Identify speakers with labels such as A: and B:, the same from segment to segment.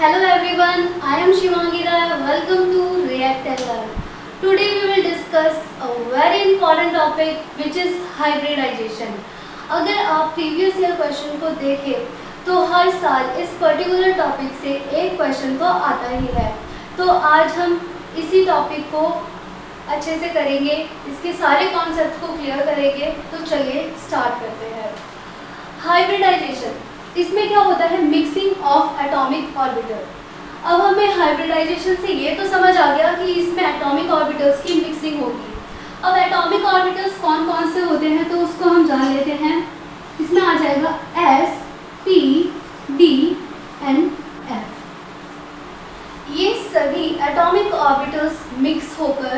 A: Hello everyone, I am Shivangi Rai. Welcome to React and Learn. Today we will discuss a very important topic which is hybridization. अगर आप previous year question को देखें तो हर साल इस particular topic से एक क्वेश्चन तो आता ही है। तो आज हम इसी टॉपिक को अच्छे से करेंगे, इसके सारे कॉन्सेप्ट को क्लियर करेंगे। तो चलिए स्टार्ट करते हैं। हाइब्रिडाइजेशन, इसमें क्या होता है? Mixing of atomic orbital. अब हमें हाइब्रिडाइजेशन से ये तो समझ आ गया कि इसमें एटॉमिक ऑर्बिटल्स की मिक्सिंग होगी। अब एटॉमिक ऑर्बिटल्स कौन कौन से होते हैं तो उसको हम जान लेते हैं। इसमें आ जाएगा S, P, D and F। ये सभी एटॉमिक ऑर्बिटल्स मिक्स होकर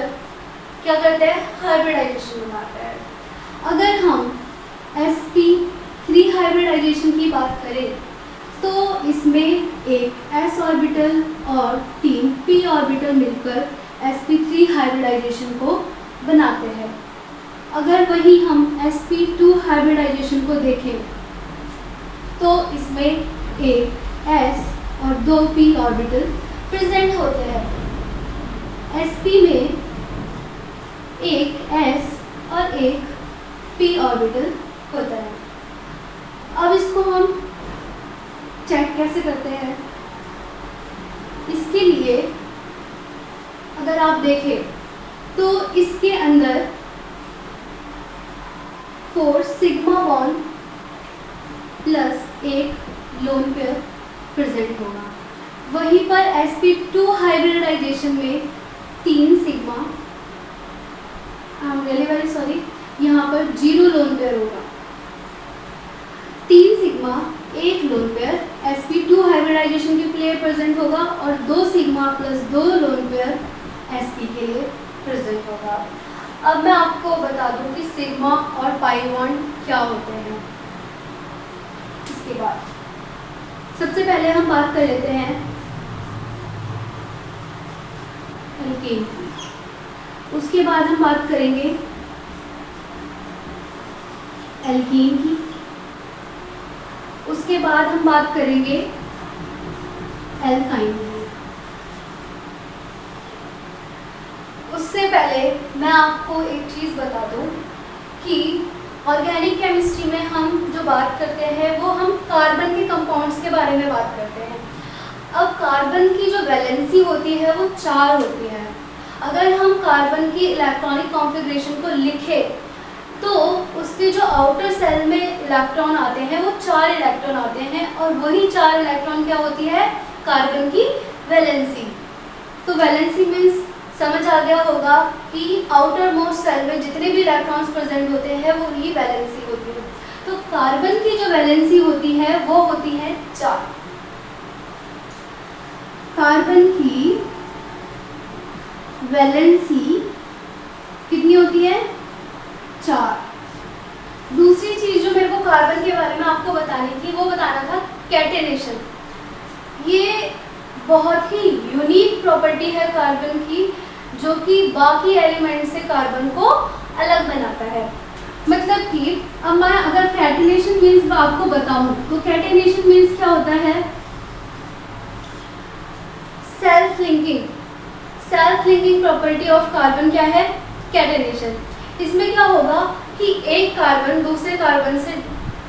A: क्या करते हैं? हाइब्रिडाइजेशन बनाते हैं। अगर हम sp3 हाइब्रिडाइजेशन की बात करें तो इसमें एक s ऑर्बिटल और 3 p ऑर्बिटल मिलकर sp3 हाइब्रिडाइजेशन को बनाते हैं। अगर वही हम sp2 हाइब्रिडाइजेशन को देखें तो इसमें एक s और 2 p ऑर्बिटल प्रेजेंट होते हैं। sp में एक s और एक p ऑर्बिटल होता है। अब इसको हम चेक कैसे करते हैं? इसके लिए अगर आप देखें तो इसके अंदर 4 सिग्मा बॉन्ड प्लस एक लोन पेयर प्रेजेंट होगा। वहीं पर sp2 हाइब्रिडाइजेशन में 3 sigma, I am really very sorry, यहाँ पर 0 लोन पेयर होगा। 3 sigma, 1 lone pair sp2 hybridisation के लिए प्रेजेंट होगा और 2 sigma plus 2 lone pair sp के लिए प्रेजेंट होगा। अब मैं आपको बता दूं कि सिग्मा और पाई बॉन्ड क्या होते हैं। इसके बाद सबसे पहले हम बात कर लेते हैं एल्केन की, उसके बाद हम बात करेंगे एल्कीन की, उसके बाद हम बात करेंगे एल्काइन की। उससे पहले मैं आपको एक चीज़ बता दूं कि ऑर्गेनिक केमिस्ट्री में हम जो बात करते हैं वो हम कार्बन के कंपाउंड्स के बारे में बात करते हैं। अब कार्बन की जो वैलेंसी होती है वो 4 होती है। अगर हम कार्बन की इलेक्ट्रॉनिक कॉन्फ़िगरेशन को लिखें तो उसके जो आउटर सेल में इलेक्ट्रॉन आते हैं वो 4 इलेक्ट्रॉन आते हैं और वही 4 इलेक्ट्रॉन क्या होती है? कार्बन की वैलेंसी। तो वैलेंसी मीन्स समझ आ गया होगा कि आउटर मोस्ट सेल में जितने भी इलेक्ट्रॉन्स प्रेजेंट होते हैं वो ही वैलेंसी होती है। तो कार्बन की जो वैलेंसी होती है वो होती है 4। कार्बन की वैलेंसी कितनी होती है? 4। दूसरी चीज जो मेरे को कार्बन के बारे में आपको बतानी थी वो बताना था कैटेनेशन। ये बहुत ही यूनिक प्रॉपर्टी है कार्बन की जो कि बाकी एलिमेंट से कार्बन को अलग बनाता है। मतलब कि अब मैं अगर कैटेनेशन मीन्स आपको बताऊं तो कैटेनेशन मीन्स क्या होता है? Self linking. Self linking property of carbon क्या है? कैटेनेशन। इसमें क्या होगा कि एक कार्बन दूसरे कार्बन से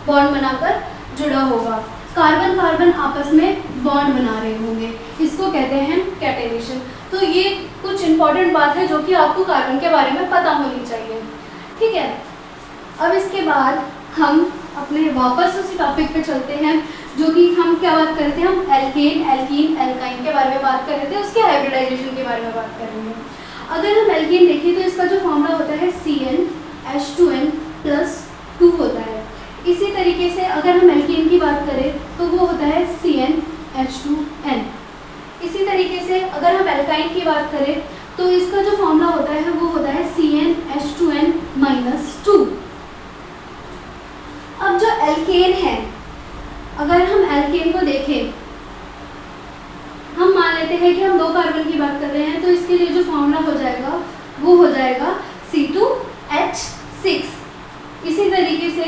A: बॉन्ड बनाकर जुड़ा होगा, कार्बन कार्बन आपस में बॉन्ड बना रहे होंगे, इसको कहते हैं कैटेनेशन। तो ये कुछ इंपॉर्टेंट बात है जो कि आपको कार्बन के बारे में पता होनी चाहिए। ठीक है, अब इसके बाद हम अपने वापस उसी टॉपिक पे चलते हैं जो कि हम क्या बात करते हैं? हम एल्केन, एल्कीन, एल्काइन के बारे में बात कर रहे थे, उसके हाइब्रिडाइजेशन के बारे में बात करेंगे। अगर हम एल्केन देखें तो इसका जो फॉर्मूला होता है CnH2n+2 होता है। इसी तरीके से अगर हम एल्केन की बात करें तो वो होता है CnH2n। इसी तरीके से अगर हम एल्काइन की बात करें तो इसका जो फॉर्मूला होता है वो होता है CnH2n-2। अब जो एल्केन है, अगर हम एल्केन को देखें, हम मान लेते हैं कि हम 2 कार्बन की बात कर रहे हैं तो इसके लिए जो फॉर्मूला हो जाएगा वो हो जाएगा C2H6। इसी तरीके से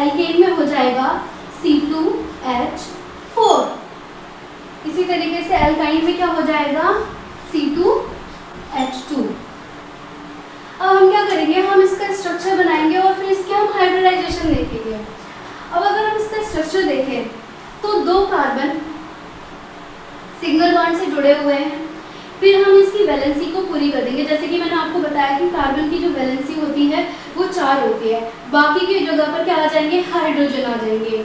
A: एल्केन में हो जाएगा C2H4। इसी तरीके से एल्काइन में क्या हो जाएगा, C2H2। अब हम क्या करेंगे, हम इसका स्ट्रक्चर बनाएंगे और फिर इसके हम हाइब्रिडाइजेशन देखेंगे। अब अगर हम इसका स्ट्रक्चर देखें तो 2 कार्बन सिंगल बॉन्ड से जुड़े हुए हैं, फिर हम इसकी वैलेंसी को पूरी कर देंगे। जैसे कि मैंने आपको बताया कि कार्बन की जो वैलेंसी होती है वो 4 होती है, बाकी की जगह पर क्या आ जाएंगे, हाइड्रोजन आ जाएंगे।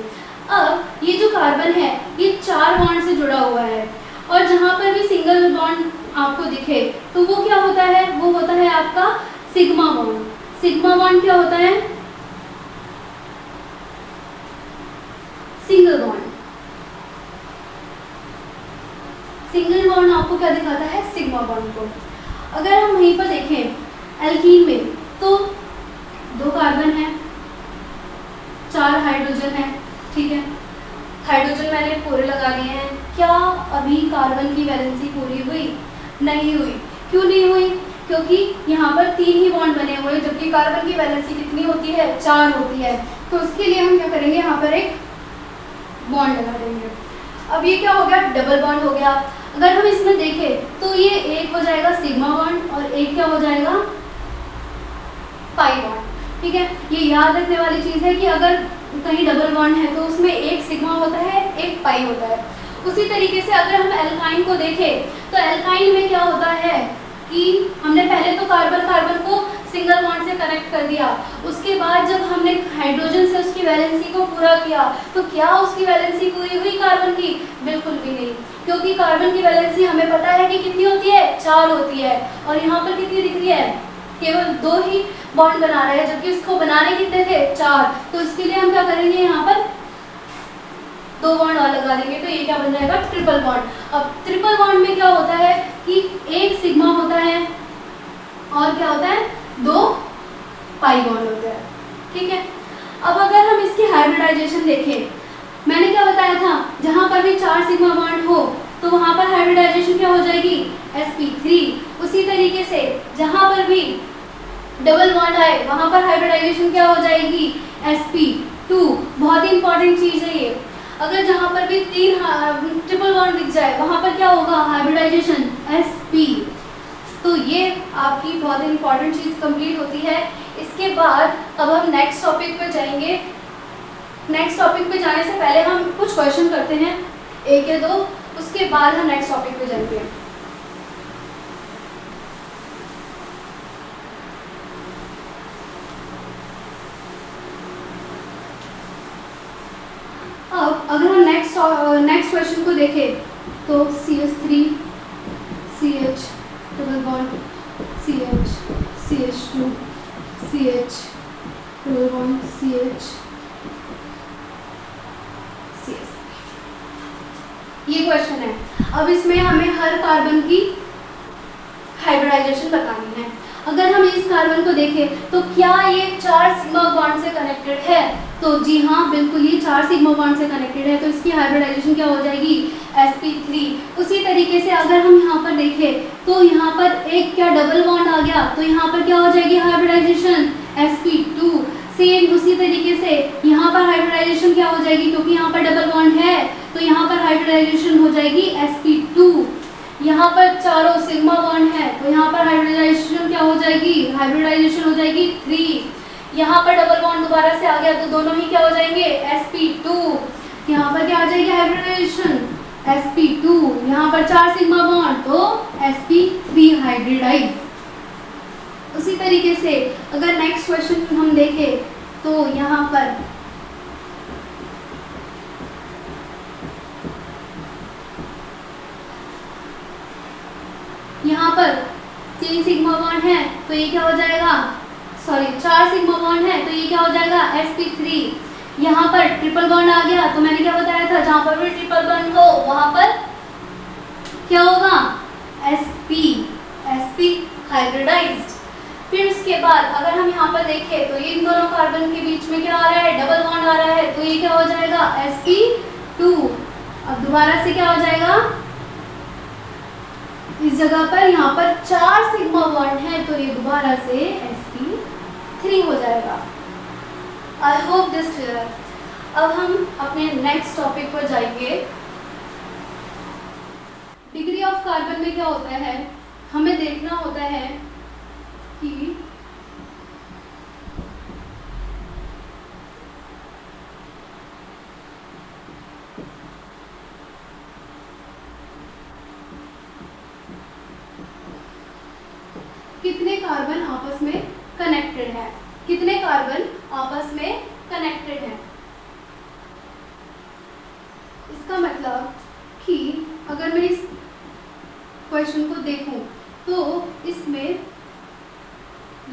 A: अब ये जो कार्बन है ये 4 बॉन्ड से जुड़ा हुआ है, और जहाँ पर भी सिंगल बॉन्ड आपको दिखे तो वो क्या होता है, वो होता है आपका सिग्मा बॉन्ड। सिग्मा बॉन्ड क्या होता है, सिंगल बॉन्ड। सिंगल बॉन्ड आपको क्या दिखाता है, सिग्मा बॉन्ड को। अगर हम वहीं पर देखें एल्कीन में तो 2 कार्बन है, 4 हाइड्रोजन है, ठीक है। हाइड्रोजन मैंने पूरे लगा लिए हैं। क्या अभी कार्बन की वैलेंसी पूरी हुई, नहीं हुई। क्यों नहीं हुई, क्योंकि यहाँ पर 3 ही बॉन्ड बने हुए हैं, जबकि कार्बन की वैलेंसी कितनी होती है, 4 होती है। तो उसके लिए हम क्या करेंगे, यहाँ पर एक बॉन्ड लगा देंगे। अब ये क्या हो गया, डबल बॉन्ड हो गया। अगर हम इसमें देखें तो ये एक हो जाएगा सिग्मा बॉन्ड और एक क्या हो जाएगा, पाई बॉन्ड, ठीक है। ये याद रखने वाली चीज़ है कि अगर कहीं डबल बॉन्ड है तो उसमें एक सिग्मा होता है, एक पाई होता है। उसी तरीके से अगर हम एल्काइन को देखें तो एल्काइन में क्या होता है कि हमने पहले तो कार्बन कार्बन को सिंगल बॉन्ड से कनेक्ट कर दिया, उसके बाद जब हमने हाइड्रोजन से उसकी वैलेंसी को पूरा किया तो क्या उसकी वैलेंसी पूरी हुई कार्बन की, बिल्कुल भी नहीं, क्योंकि कार्बन की वैलेंसी हमें पता है कि कितनी होती है, 4 होती है, और यहाँ पर कितनी दिख रही है, केवल 2 ही बॉन्ड बना रहे हैं, जबकि उसको बनाने कितने थे, 4। तो इसके लिए हम क्या करेंगे, यहाँ पर 2 बॉन्ड और लगा देंगे, तो ये क्या बन जाएगा, ट्रिपल बॉन्ड। अब ट्रिपल बॉन्ड में क्या होता है कि एक सिग्मा होता है और क्या होता है, 2 पाई बॉन्ड होते हैं, ठीक है। अब अगर हम इसकी हाइब्रिडाइजेशन देखें, मैंने क्या बताया था, जहाँ पर भी 4 सिग्मा बॉन्ड हो तो वहाँ पर हाइब्रिडाइजेशन क्या हो जाएगी, sp3। उसी तरीके से जहाँ पर भी डबल बॉन्ड आए वहाँ पर हाइब्रिडाइजेशन क्या हो जाएगी, sp2। बहुत ही इंपॉर्टेंट चीज़ है ये। अगर जहाँ पर भी 3 ट्रिपल बॉन्ड दिख जाए वहाँ पर क्या होगा, हाइब्रिडाइजेशन sp। तो ये आपकी बहुत ही इंपॉर्टेंट चीज़ कंप्लीट होती है। इसके बाद अब हम नेक्स्ट टॉपिक पे जाएंगे। नेक्स्ट टॉपिक पे जाने से पहले हम कुछ क्वेश्चन करते हैं, 1 या 2, उसके बाद हम नेक्स्ट टॉपिक पे जाएंगे। अब अगर हम नेक्स्ट क्वेश्चन को देखें तो CH3 CH double bond CH CH2 CH double bond CH CH। ये क्वेश्चन है। अब इसमें हमें हर कार्बन की हाइब्रिडाइजेशन बतानी है। अगर हम इस कार्बन को देखें तो क्या ये 4 सिग्मा बॉन्ड से कनेक्टेड है, तो जी हाँ बिल्कुल ये 4 सिग्मा बॉन्ड से कनेक्टेड है, तो इसकी हाइब्रिडाइजेशन क्या हो जाएगी, sp3। उसी तरीके से अगर हम यहाँ पर देखें तो यहाँ पर एक क्या डबल बॉन्ड आ गया, तो यहाँ पर क्या हो जाएगी हाइब्रिडाइजेशन, sp2। सेम उसी तरीके से यहाँ पर हाइब्रिडाइजेशन क्या हो जाएगी, क्योंकि यहाँ पर डबल बॉन्ड है तो यहाँ पर हाइब्रिडाइजेशन हो जाएगी sp2। यहाँ पर चारों सिग्मा बॉन्ड है तो यहाँ पर हाइब्रिडाइजेशन क्या हो जाएगी, हाइब्रिडाइजेशन हो जाएगी 3। यहाँ पर डबल बॉन्ड दोबारा से आ गया तो दोनों ही क्या हो जाएंगे, sp2। यहाँ पर क्या आ जाएगी हाइब्रिडाइजेशन, sp2। यहाँ पर 4 सिग्मा बॉन्ड तो sp3 हाइब्रिडाइज। उसी तरीके से अगर नेक्स्ट क्वेश्चन हम देखें तो यहाँ पर यहाँ पर 3 सिग्मा बॉन्ड है तो ये क्या हो जाएगा, सॉरी 4 सिग्मा बॉन्ड है तो ये क्या हो जाएगा, sp3। यहाँ पर ट्रिपल बॉन्ड आ गया तो मैंने क्या बताया था, जहाँ पर भी ट्रिपल बॉन्ड हो वहाँ पर क्या होगा, sp हाइब्रिडाइज्ड। फिर उसके बाद अगर हम यहाँ पर देखें तो ये इन दोनों कार्बन के बीच में क्या आ रहा है, डबल बॉन्ड आ रहा है तो ये क्या हो जाएगा, sp2। अब दोबारा से क्या हो जाएगा, इस जगह पर यहाँ पर 4 सिग्मा बॉन्ड है तो ये दोबारा से sp3 हो जाएगा। I hope this clear. अब हम अपने नेक्स्ट टॉपिक पर जाएंगे। कार्बन में क्या होता है, हमें देखना होता है कि कितने कार्बन आपस में कनेक्टेड है, कितने कार्बन आपस में कनेक्टेड है। इसका मतलब कि अगर मैं इस क्वेश्चन को देखूं तो इसमें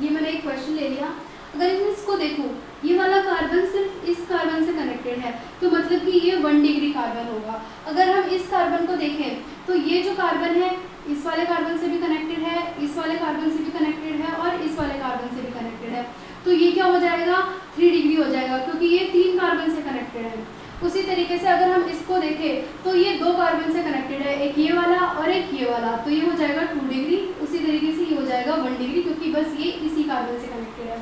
A: ये मैंने एक क्वेश्चन ले लिया, अगर मैं इसको देखूं ये वाला कार्बन सिर्फ इस कार्बन से कनेक्टेड है तो मतलब कि ये 1 डिग्री कार्बन होगा। अगर हम इस कार्बन को देखें तो ये जो कार्बन है इस वाले कार्बन से भी कनेक्टेड है, इस वाले कार्बन से भी कनेक्टेड है और इस वाले कार्बन से भी कनेक्टेड है, तो ये क्या हो जाएगा 3 डिग्री हो जाएगा क्योंकि ये 3 कार्बन से कनेक्टेड है। उसी तरीके से अगर हम इसको देखें तो ये 2 कार्बन से कनेक्टेड है, एक ये वाला और एक ये वाला, तो ये हो जाएगा 2 डिग्री। उसी तरीके से ये हो जाएगा 1 डिग्री क्योंकि बस ये इसी कार्बन से कनेक्टेड है।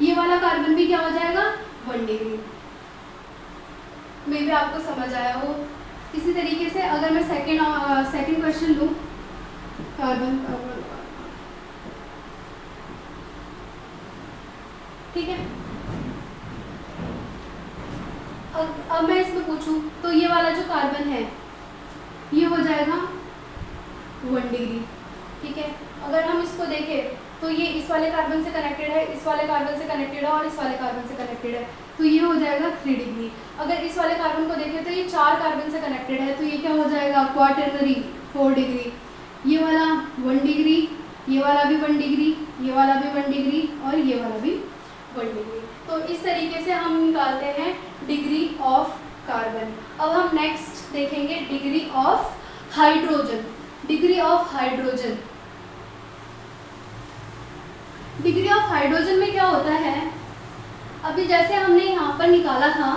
A: ये वाला कार्बन भी क्या हो जाएगा 1 डिग्री। मे भी आपको समझ आया हो। इसी तरीके से अगर मैं सेकंड क्वेश्चन लूँ, कार्बन कार्बन, ठीक है। अब मैं इसमें पूछूं तो ये वाला जो कार्बन है ये हो जाएगा 1 डिग्री, ठीक है। अगर हम इसको देखें तो ये इस वाले कार्बन से कनेक्टेड है, इस वाले कार्बन से कनेक्टेड है और इस वाले कार्बन से कनेक्टेड है, तो ये हो जाएगा 3 डिग्री। अगर इस वाले कार्बन को देखें तो ये 4 कार्बन से कनेक्टेड है, तो ये क्या हो जाएगा क्वाटरनरी 4 डिग्री। ये वाला 1 डिग्री, ये वाला भी 1 डिग्री, ये वाला भी 1 डिग्री और ये वाला भी 1 डिग्री। तो इस तरीके से हम निकालते हैं डिग्री ऑफ कार्बन। अब हम नेक्स्ट देखेंगे degree of hydrogen. Degree of hydrogen, degree of hydrogen में क्या होता है, अभी जैसे हमने यहाँ पर निकाला था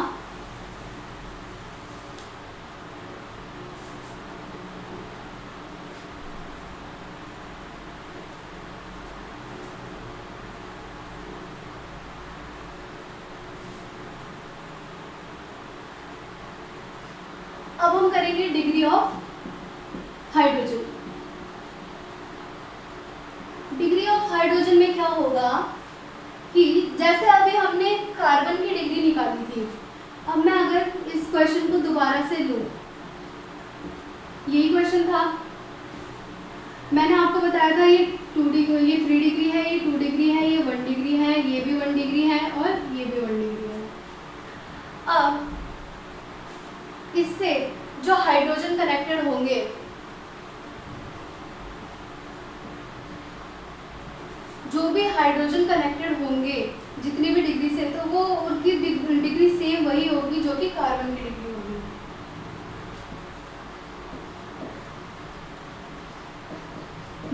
A: अब हम करेंगे degree of hydrogen. Degree of hydrogen में क्या होगा कि जैसे अभी हमने कार्बन की डिग्री निकाली थी, अब मैं अगर इस क्वेश्चन को दोबारा से लूं, यही क्वेश्चन था, मैंने आपको बताया था ये 2 डिग्री, ये 3 डिग्री है, ये 2 डिग्री है, ये 1 डिग्री है, ये भी 1 डिग्री है और ये भी 1 डिग्री है। अब इससे जो हाइड्रोजन कनेक्टेड होंगे जो भी हाइड्रोजन कनेक्टेड होंगे जितनी भी डिग्री से, तो वो उनकी डिग्री सेम वही होगी जो कि कार्बन की डिग्री होगी।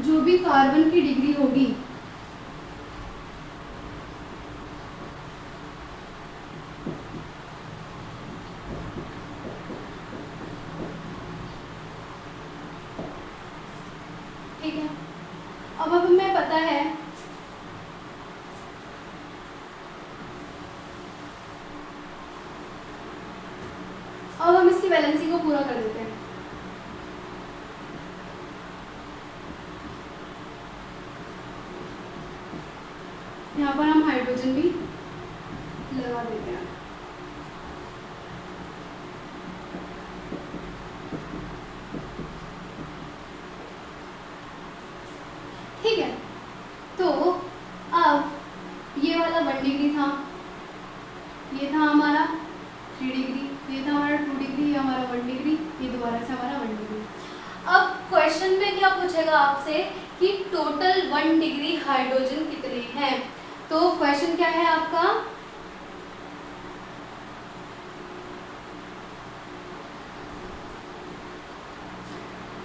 A: जो भी कार्बन की डिग्री होगी ठीक है। अब हमें पता है अब हम इसकी वैलेंसी को पूरा कर देते हैं। यहाँ पर हम हाइड्रोजन भी लगा देते हैं। ठीक है, तो अब ये वाला 1 डिग्री था, ये था हमारा 3 डिग्री, ये था हमारा 2 डिग्री, ये हमारा 1 डिग्री, ये दोबारा से हमारा 1 डिग्री। अब क्वेश्चन में क्या पूछेगा आपसे कि टोटल 1 डिग्री हाइड्रोजन कितने हैं। तो क्वेश्चन क्या है आपका,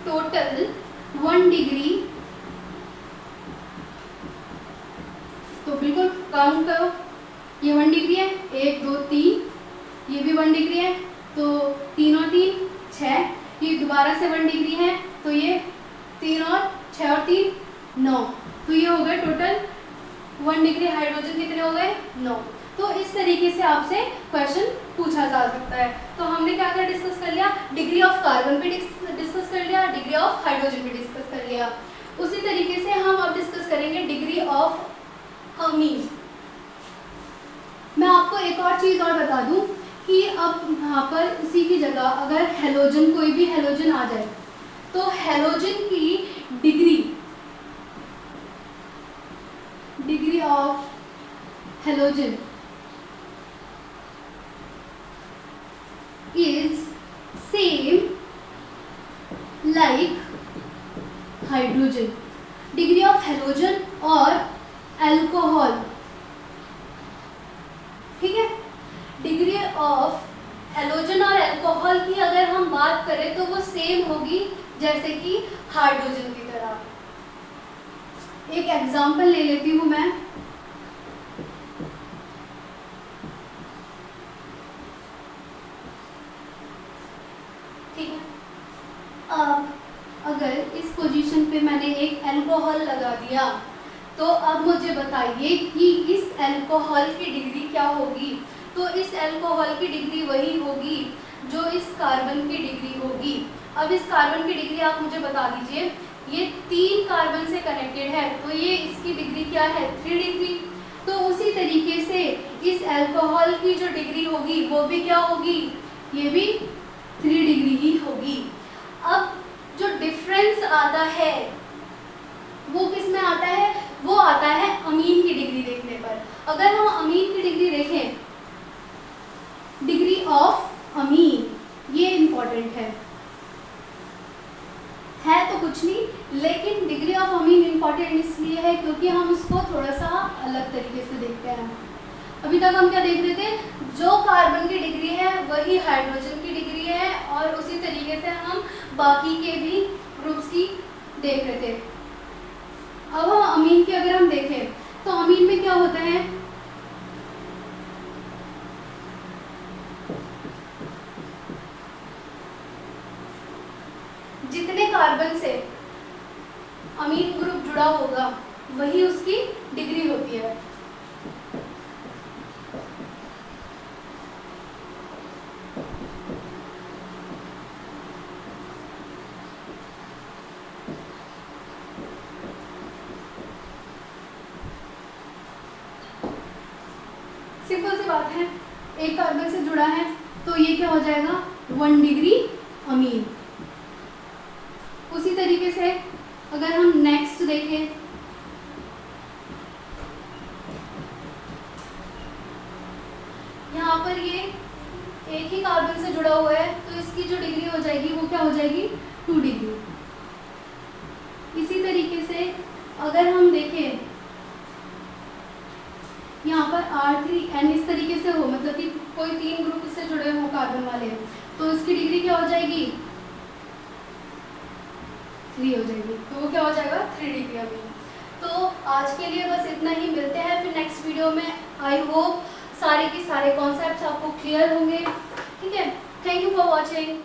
A: टोटल 1 डिग्री, तो बिल्कुल काउंट करो, ये 1 डिग्री है, 1 2 3, ये भी 1 डिग्री है, तो 3 और 3 6, ये दोबारा से 1 डिग्री है, तो ये 3 और 6 और 3 9, तो ये हो गए टोटल 1 डिग्री हाइड्रोजन कितने हो गए 9। तो इस तरीके से आपसे क्वेश्चन पूछा जा सकता है। तो हमने क्या कर डिस्कस कर लिया, डिग्री ऑफ कार्बन पे डिस्कस कर लिया, डिग्री डिग्री ऑफ हाइड्रोजन भी डिस्कस कर लिया। उसी तरीके से हम अब डिस्कस करेंगे डिग्री ऑफ अमीन। मैं आपको एक और चीज़ और बता दूं कि अब यहाँ पर उसी की जगह अगर हेलोजन, कोई भी हेलोजन आ जाए तो हेलोजन की degree of halogen is same like hydrogen. Degree of halogen और अल्कोहल, ठीक है, डिग्री ऑफ हेलोजन और अल्कोहल की अगर हम बात करें तो वो सेम होगी जैसे कि हाइड्रोजन की तरह। एक एग्जांपल ले लेती हूं मैं। ठीक है, अब अगर इस पोजीशन पे मैंने एक अल्कोहल लगा दिया तो अब मुझे बताइए कि इस अल्कोहल की डिग्री क्या होगी। तो इस अल्कोहल की डिग्री वही होगी जो इस कार्बन की डिग्री होगी। अब इस कार्बन की डिग्री आप मुझे बता दीजिए, ये 3 कार्बन से कनेक्टेड है तो ये इसकी डिग्री क्या है, 3 डिग्री। तो उसी तरीके से इस अल्कोहल की जो डिग्री होगी वो भी क्या होगी, ये भी 3 डिग्री ही होगी। अब जो डिफरेंस आता है वो किस में आता है, वो आता है अमीन की डिग्री देखने पर। अगर हम अमीन की डिग्री देखें, डिग्री ऑफ अमीन, ये इंपॉर्टेंट है तो कुछ नहीं, लेकिन डिग्री ऑफ अमीन इंपॉर्टेंट इसलिए है क्योंकि हम उसको थोड़ा सा अलग तरीके से देखते हैं। अभी तक हम क्या देख रहे थे, जो कार्बन की डिग्री है वही हाइड्रोजन की डिग्री है और उसी तरीके से हम बाकी के भी ग्रुप्स की देख रहे थे। अब हम अमीन की अगर हम देखें तो अमीन में क्या होता है, जितने कार्बन से अमीन ग्रुप जुड़ा होगा वही उसकी डिग्री होती है। सिंपल सी बात है, एक कार्बन से जुड़ा है तो ये क्या हो जाएगा, 1 डिग्री अमीन। उसी तरीके से अगर हम नेक्स्ट देखें, यहाँ पर ये एक ही कार्बन से जुड़ा हुआ है तो इसकी जो डिग्री हो जाएगी वो क्या हो जाएगी, 2 डिग्री। इसी तरीके से अगर हम देखें यहाँ पर R3N इस तरीके से हो, मतलब कि कोई 3 ग्रुप इससे जुड़े हो कार्बन वाले, तो इसकी डिग्री क्या हो जाएगी, 3 हो जाएगी। तो वो क्या हो जाएगा, 3 डिग्री अमीन। तो आज के लिए बस इतना ही, मिलते हैं फिर नेक्स्ट वीडियो में। आई होप सारे के सारे कॉन्सेप्ट्स आपको क्लियर होंगे। ठीक है, थैंक यू फॉर वॉचिंग।